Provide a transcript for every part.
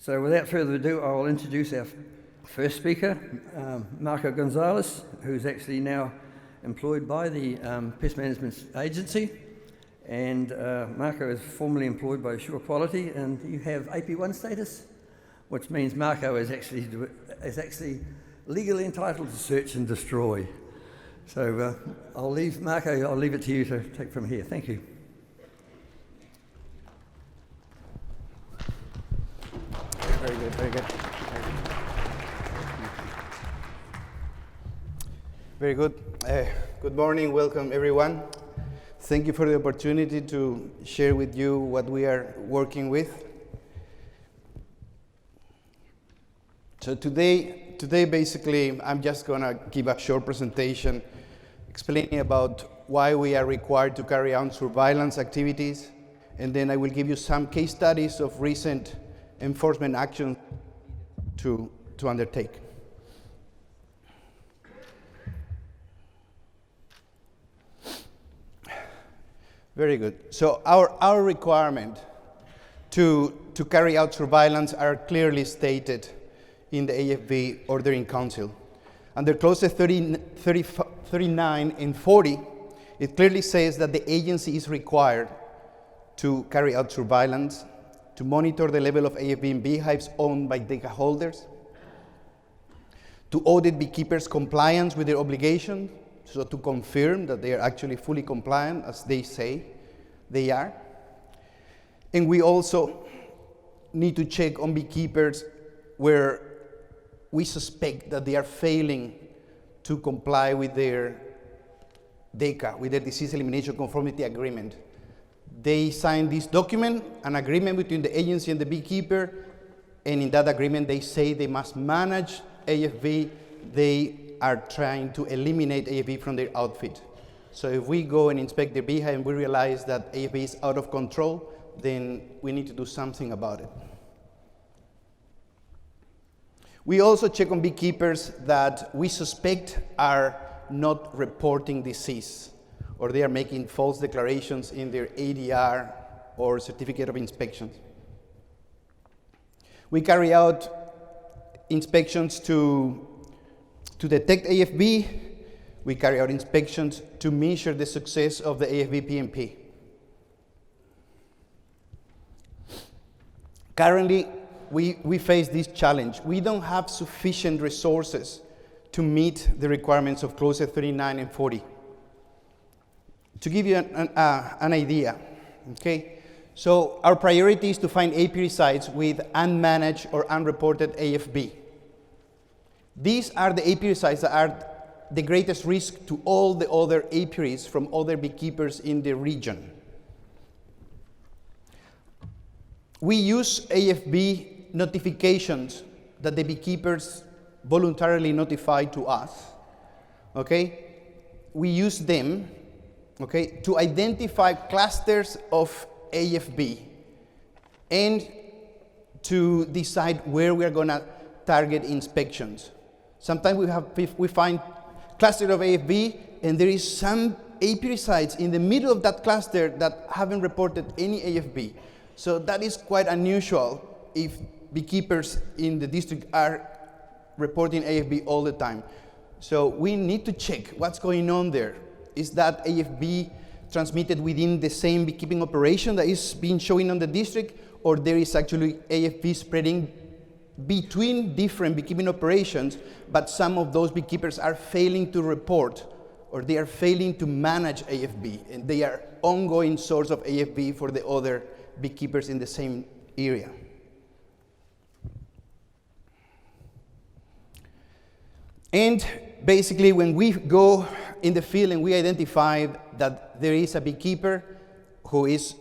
So without further ado, I will introduce our first speaker, Marco Gonzalez, who's actually now employed by the Pest Management Agency. And Marco is formerly employed by Assure Quality, and you have AP1 status, which means Marco is actually legally entitled to search and destroy. So I'll leave it to you to take from here. Thank you. Very good, very good. Very good. Good morning, welcome everyone. Thank you for the opportunity to share with you what we are working with. So today basically, I'm just gonna give a short presentation explaining about why we are required to carry out surveillance activities, and then I will give you some case studies of recent enforcement actions to undertake. Very good. So our requirement to carry out surveillance are clearly stated in the AFB Ordering Council. Under clauses 39 and 40, it clearly says that the agency is required to carry out surveillance, to monitor the level of AFB in beehives owned by data holders, to audit beekeepers' compliance with their obligation, so to confirm that they are actually fully compliant, as they say they are. And we also need to check on beekeepers where we suspect that they are failing to comply with their DECA, with their Disease Elimination Conformity Agreement. They signed this document, an agreement between the agency and the beekeeper, and in that agreement they say they must manage AFB. They are trying to eliminate AFB from their outfit. So if we go and inspect their beehive and we realize that AFB is out of control, then we need to do something about it. We also check on beekeepers that we suspect are not reporting disease, or they are making false declarations in their ADR or certificate of inspection. We carry out inspections to detect AFB. We carry out inspections to measure the success of the AFB PMP. Currently, we face this challenge. We don't have sufficient resources to meet the requirements of clauses 39 and 40. To give you an idea, okay? So our priority is to find apiary sites with unmanaged or unreported AFB. These are the apiary sites that are the greatest risk to all the other apiaries from other beekeepers in the region. We use AFB notifications that the beekeepers voluntarily notify to us, okay? We use them, okay, to identify clusters of AFB and to decide where we are gonna target inspections. Sometimes we find cluster of AFB and there is some apiary sites in the middle of that cluster that haven't reported any AFB. So that is quite unusual if beekeepers in the district are reporting AFB all the time. So we need to check what's going on there. Is that AFB transmitted within the same beekeeping operation that is being shown on the district, or there is actually AFB spreading between different beekeeping operations, but some of those beekeepers are failing to report, or they are failing to manage AFB, and they are ongoing source of AFB for the other beekeepers in the same area. And basically, when we go in the field and we identify that there is a beekeeper who is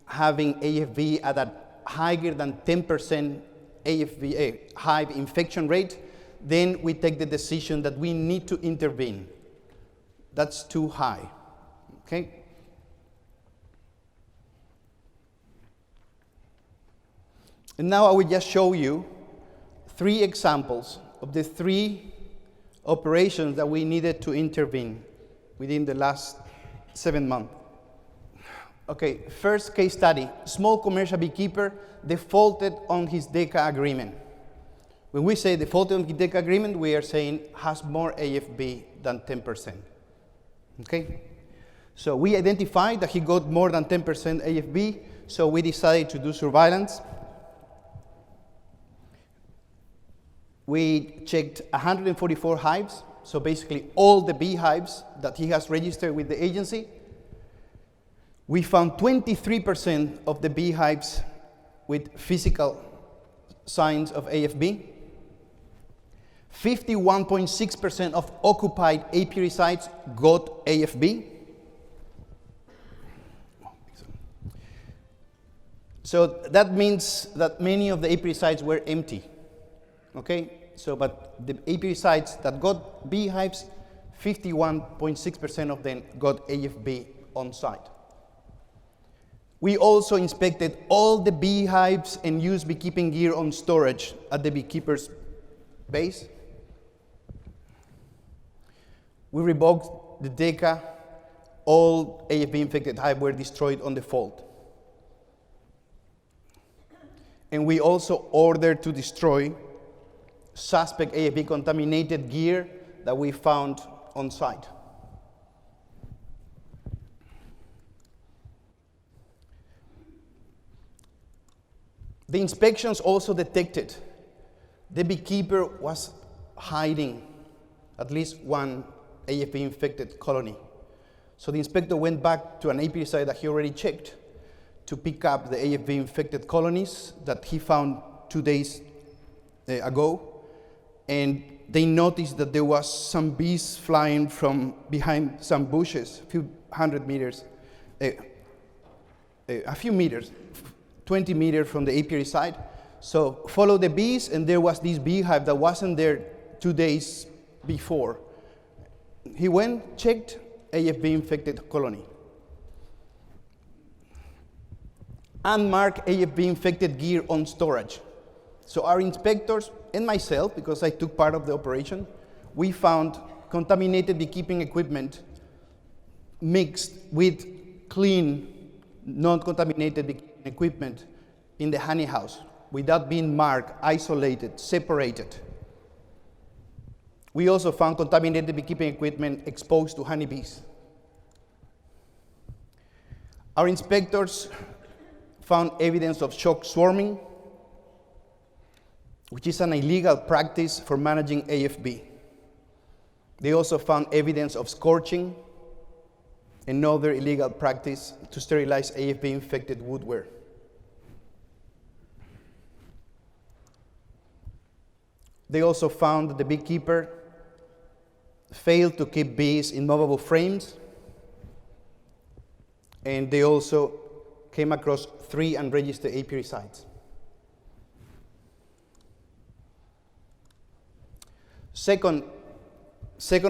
having AFB at a higher than 10% AFB, hive infection rate, then we take the decision that we need to intervene. That's too high, okay? And now I will just show you 3 examples of the 3 operations that we needed to intervene within the last 7 months. Okay, first case study. Small commercial beekeeper defaulted on his DECA agreement. When we say defaulted on his DECA agreement, we are saying has more AFB than 10%. Okay? So we identified that he got more than 10% AFB, so we decided to do surveillance. We checked 144 hives, so basically all the beehives that he has registered with the agency. We found 23% of the beehives with physical signs of AFB. 51.6% of occupied apiary sites got AFB. So that means that many of the apiary sites were empty. Okay? So, but the apiary sites that got beehives, 51.6% of them got AFB on site. We also inspected all the beehives and used beekeeping gear on storage at the beekeeper's base. We revoked the DECA. All AFB-infected hives were destroyed on default. And we also ordered to destroy suspect AFB-contaminated gear that we found on site. The inspections also detected the beekeeper was hiding at least one AFB-infected colony. So the inspector went back to an apiary site that he already checked to pick up the AFB-infected colonies that he found 2 days ago. And they noticed that there was some bees flying from behind some bushes, a few hundred meters, a few meters, 20 meters from the apiary site. So follow the bees, and there was this beehive that wasn't there 2 days before. He went, checked, AFB-infected colony. Unmarked AFB-infected gear on storage. So our inspectors and myself, because I took part of the operation, we found contaminated beekeeping equipment mixed with clean, non-contaminated beekeeping equipment in the honey house without being marked, isolated, separated. We also found contaminated beekeeping equipment exposed to honeybees. Our inspectors found evidence of shock swarming, which is an illegal practice for managing AFB. They also found evidence of scorching, another illegal practice to sterilize AFB-infected woodware. They also found that the beekeeper failed to keep bees in movable frames, and they also came across 3 unregistered apiary sites. Second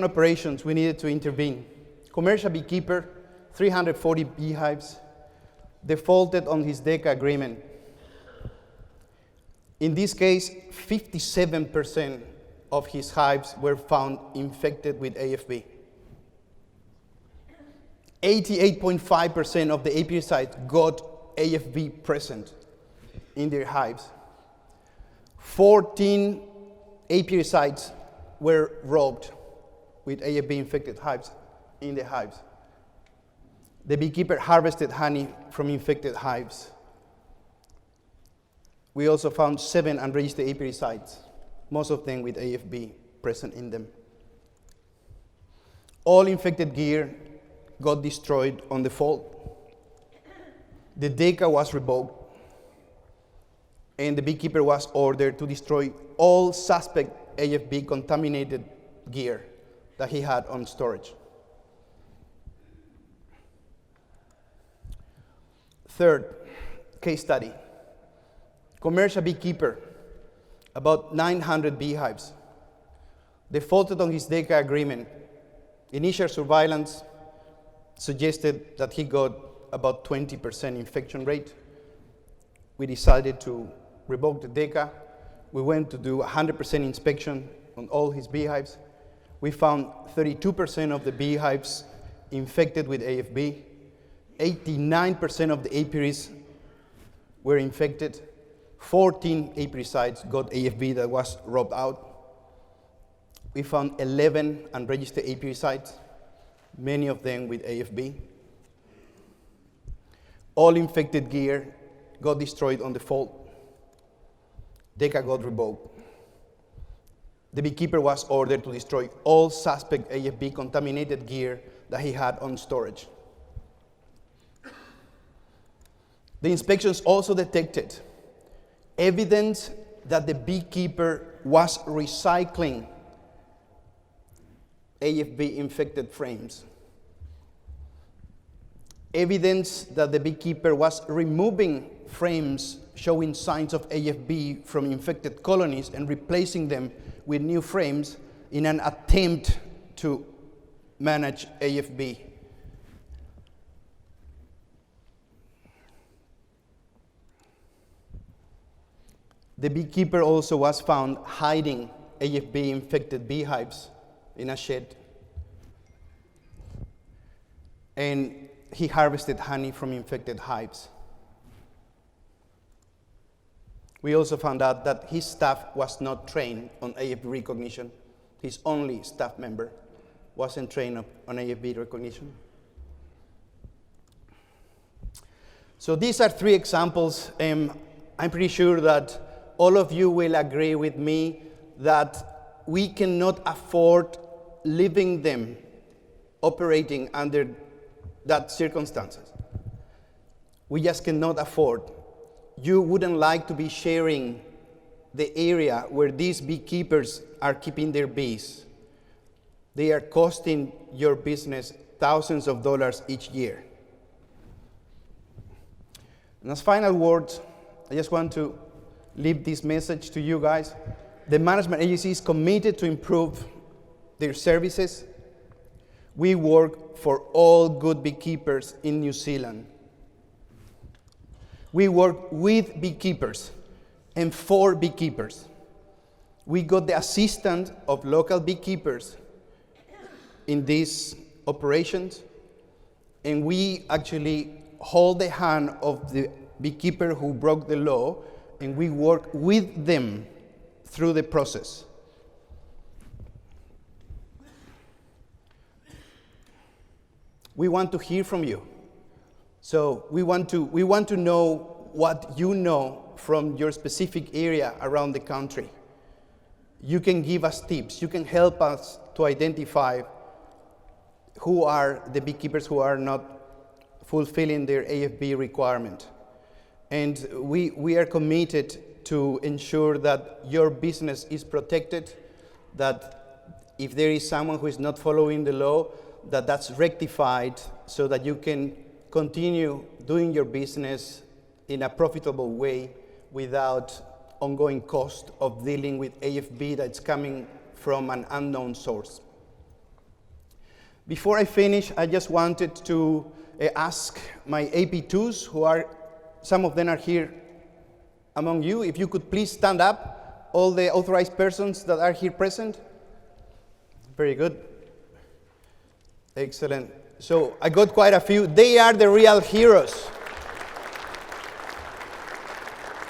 operations, we needed to intervene. Commercial beekeeper, 340 beehives, defaulted on his DECA agreement. In this case, 57% of his hives were found infected with AFB. 88.5% of the apiary sites got AFB present in their hives. 14 apiary sites were robbed with AFB-infected hives in the hives. The beekeeper harvested honey from infected hives. We also found 7 unregistered apiary sites, most of them with AFB present in them. All infected gear got destroyed on default. The DECA was revoked, and the beekeeper was ordered to destroy all suspect AFB contaminated gear that he had on storage. Third case study. Commercial beekeeper, about 900 beehives, defaulted on his DECA agreement. Initial surveillance suggested that he got about 20% infection rate. We decided to revoke the DECA. We went to do 100% inspection on all his beehives. We found 32% of the beehives infected with AFB, 89% of the apiaries were infected. 14 apiary sites got AFB that was robbed out. We found 11 unregistered apiary sites, many of them with AFB. All infected gear got destroyed on default. DECA got revoked. The beekeeper was ordered to destroy all suspect AFB contaminated gear that he had on storage. The inspections also detected evidence that the beekeeper was recycling AFB infected frames. Evidence that the beekeeper was removing frames showing signs of AFB from infected colonies and replacing them with new frames in an attempt to manage AFB. The beekeeper also was found hiding AFB infected beehives in a shed. And he harvested honey from infected hives. We also found out that his staff was not trained on AFB recognition. His only staff member wasn't trained on AFB recognition. So these are 3 examples. I'm pretty sure that all of you will agree with me that we cannot afford leaving them operating under that circumstances. We just cannot afford. You wouldn't like to be sharing the area where these beekeepers are keeping their bees. They are costing your business thousands of dollars each year. And as final words, I just want to leave this message to you guys. The management agency is committed to improve their services. We work for all good beekeepers in New Zealand. We work with beekeepers and for beekeepers. We got the assistance of local beekeepers in these operations, and we actually hold the hand of the beekeeper who broke the law, and we work with them through the process. We want to hear from you. So we want to know what you know from your specific area around the country. You can give us tips. You can help us to identify who are the beekeepers who are not fulfilling their AFB requirement. And we are committed to ensure that your business is protected, that if there is someone who is not following the law, that's rectified so that you can continue doing your business in a profitable way without ongoing cost of dealing with AFB that's coming from an unknown source. Before I finish, I just wanted to ask my AP2s, who are, some of them are here among you, if you could please stand up, all the authorized persons that are here present. Very good. Excellent. So I got quite a few. They are the real heroes.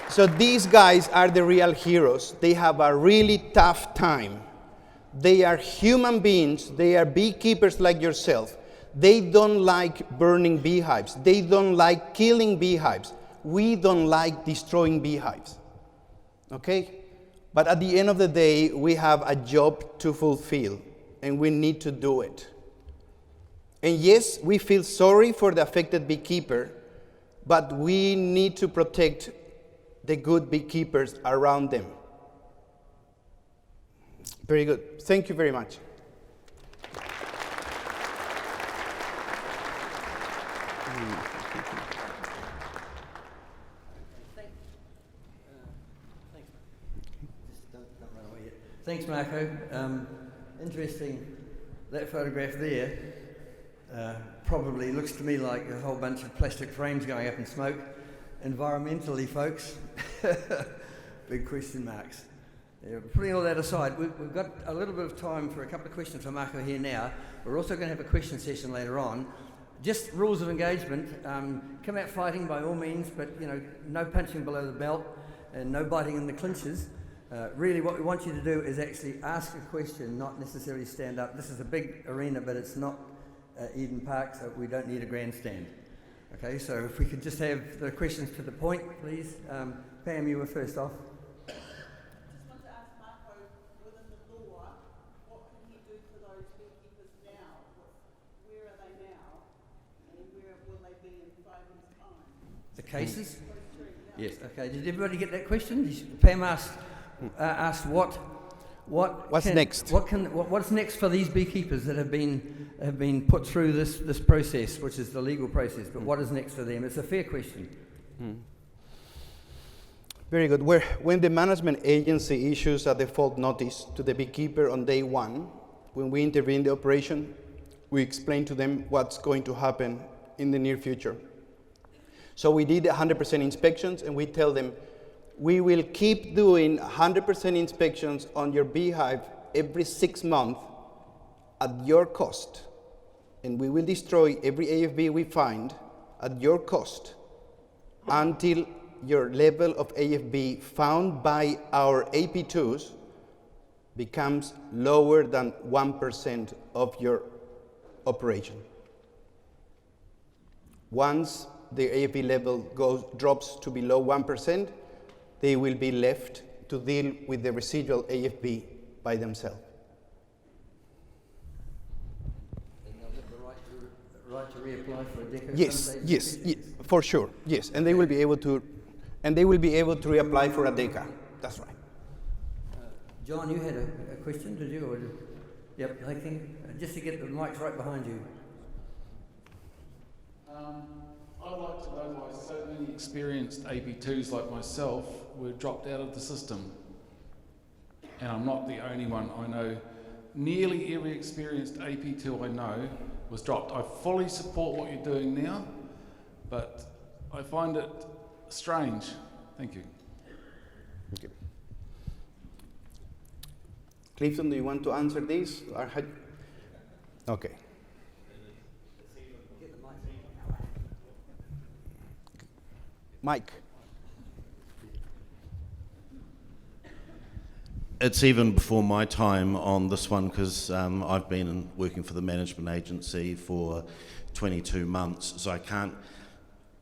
So these guys are the real heroes. They have a really tough time. They are human beings. They are beekeepers like yourself. They don't like burning beehives. They don't like killing beehives. We don't like destroying beehives. Okay? But at the end of the day, we have a job to fulfill, and we need to do it. And yes, we feel sorry for the affected beekeeper, but we need to protect the good beekeepers around them. Very good. Thank you very much. Thanks, Marco. Interesting, that photograph there probably looks to me like a whole bunch of plastic frames going up in smoke. Environmentally, folks, big question marks. Yeah, putting all that aside, we've got a little bit of time for a couple of questions for Marco here now. We're also going to have a question session later on, just rules of engagement. Come out fighting by all means, but no punching below the belt and no biting in the clinches. Really what we want you to do is actually ask a question, not necessarily stand up. This is a big arena, but it's not Eden Park, so we don't need a grandstand. Okay, so if we could just have the questions to the point, please. Pam, you were first off. I just want to ask Marco, within the law, what can he do for those beekeepers now? Where are they now? And where will they be in 5 years' time? The cases? Yeah. Yes, okay. Did everybody get that question? Pam asked what's next? What's next for these beekeepers that have been put through this process, which is the legal process, but what is next for them? It's a fair question. Very good. When the management agency issues a default notice to the beekeeper on day 1, when we intervene in the operation, we explain to them what's going to happen in the near future. So we did 100% inspections, and we tell them, we will keep doing 100% inspections on your beehive every 6 months at your cost, and we will destroy every AFB we find at your cost until your level of AFB found by our AP2s becomes lower than 1% of your operation. Once the AFB level drops to below 1%, they will be left to deal with the residual AFB by themselves. And they'll have the right to reapply for a DECA? Yes, for sure, yes. And they will be able to reapply for a DECA. That's right. John, you had a question, did you? Yep, I think, just to get the mics right behind you. I'd like to know why so many experienced AP2s like myself were dropped out of the system. And I'm not the only one. I know nearly every experienced AP2 I know was dropped. I fully support what you're doing now, but I find it strange. Thank you. Okay. Clifton, do you want to answer this? Okay. Mike. It's even before my time on this one, because I've been working for the management agency for 22 months, so I can't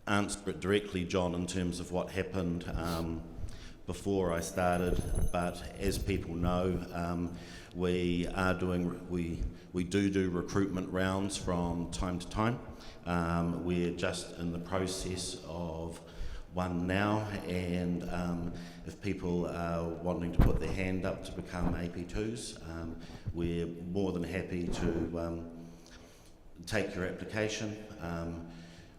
answer it directly, John, in terms of what happened before I started. But as people know, we do recruitment rounds from time to time. We're just in the process of one now, and if people are wanting to put their hand up to become AP2s, we're more than happy to take your application.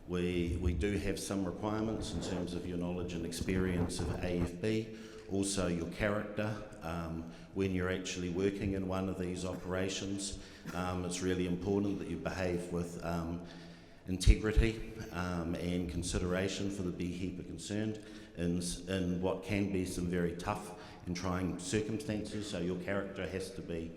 We do have some requirements in terms of your knowledge and experience of AFB, also your character. When you're actually working in one of these operations, it's really important that you behave with integrity and consideration for the beekeeper concerned in what can be some very tough and trying circumstances, so your character has to be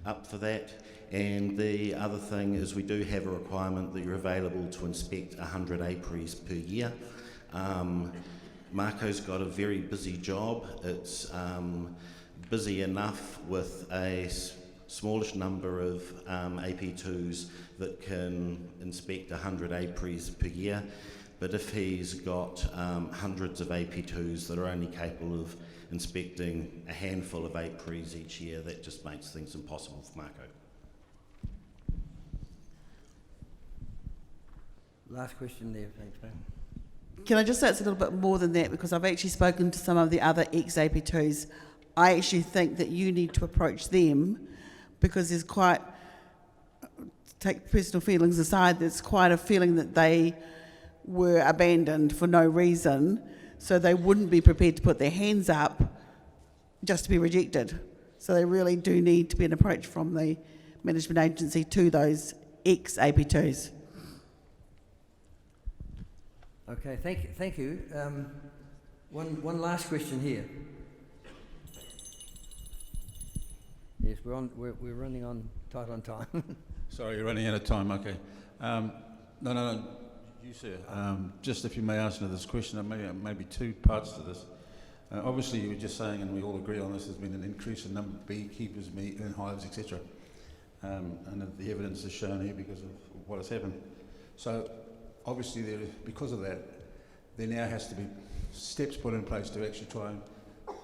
up for that. And the other thing is we do have a requirement that you're available to inspect 100 apiaries per year. Marco's got a very busy job. It's busy enough with a smallish number of AP2s that can inspect 100 apiaries per year, but if he's got hundreds of AP2s that are only capable of inspecting a handful of apiaries each year, that just makes things impossible for Marco. Last question there, thanks, Pam. Can I just say it's a little bit more than that, because I've actually spoken to some of the other ex-AP2s. I actually think that you need to approach them, because there's quite, take personal feelings aside, there's quite a feeling that they were abandoned for no reason, so they wouldn't be prepared to put their hands up just to be rejected. So they really do need to be an approach from the management agency to those ex-AP2s. Okay, thank you. One last question here. Yes, we're running on tight on time. Sorry, you're running out of time, okay. No, you sir. Just if you may answer this question, there may be two parts to this. Obviously, you were just saying, and we all agree on this, there's been an increase in number of beekeepers in hives, etc. And the evidence is shown here because of what has happened. So, obviously, because of that, there now has to be steps put in place to actually try and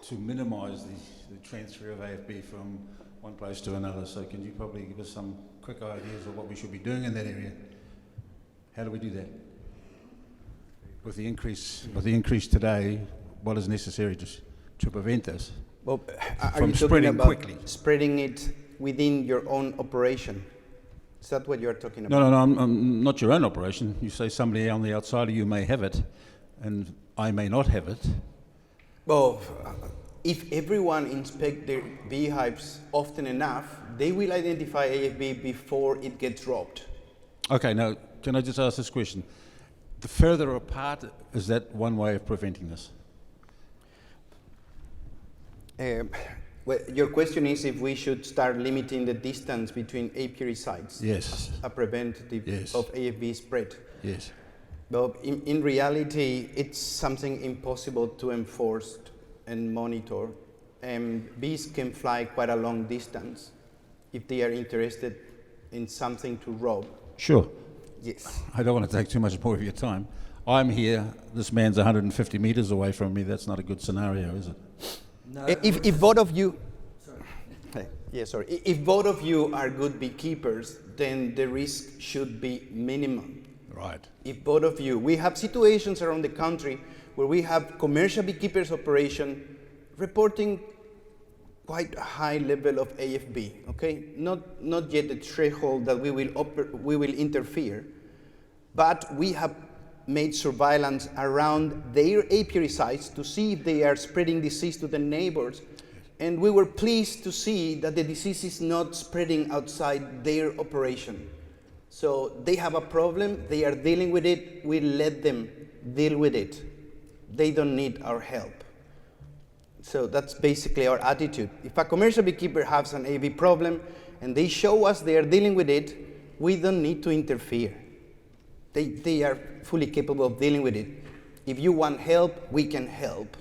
to minimise the transfer of AFB from one place to another. So can you probably give us some quick ideas of what we should be doing in that area? How do we do that? With the increase today, what is necessary to prevent this Well, are from you talking spreading about quickly? spreading it within your own operation? Is that what you're talking about? No, I'm not your own operation. You say somebody on the outside of you may have it, and I may not have it. Well, if everyone inspects their beehives often enough, they will identify AFB before it gets dropped. Okay, now, can I just ask this question? The further apart, is that one way of preventing this? Well, your question is if we should start limiting the distance between apiary sites Yes. as a preventative Yes. of AFB spread. Yes. Well, in reality, it's something impossible to enforce and monitor. Bees can fly quite a long distance if they are interested in something to rob. Sure. Yes. I don't want to take too much more of your time. I'm here, this man's 150 metres away from me. That's not a good scenario, is it? No, If both of you, sorry. If both of you are good beekeepers, then the risk should be minimum. Right. If both of you, we have situations around the country where we have commercial beekeepers operation reporting quite a high level of AFB, okay? Not yet the threshold that we will interfere, but we have made surveillance around their apiary sites to see if they are spreading disease to the neighbors. And we were pleased to see that the disease is not spreading outside their operation. So they have a problem, they are dealing with it, we let them deal with it. They don't need our help. So that's basically our attitude. If a commercial beekeeper has an AV problem and they show us they are dealing with it, we don't need to interfere. They are fully capable of dealing with it. If you want help, we can help.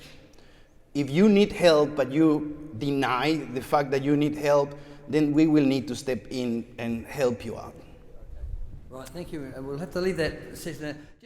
If you need help but you deny the fact that you need help, then we will need to step in and help you out. Right, thank you. We'll have to leave that session there.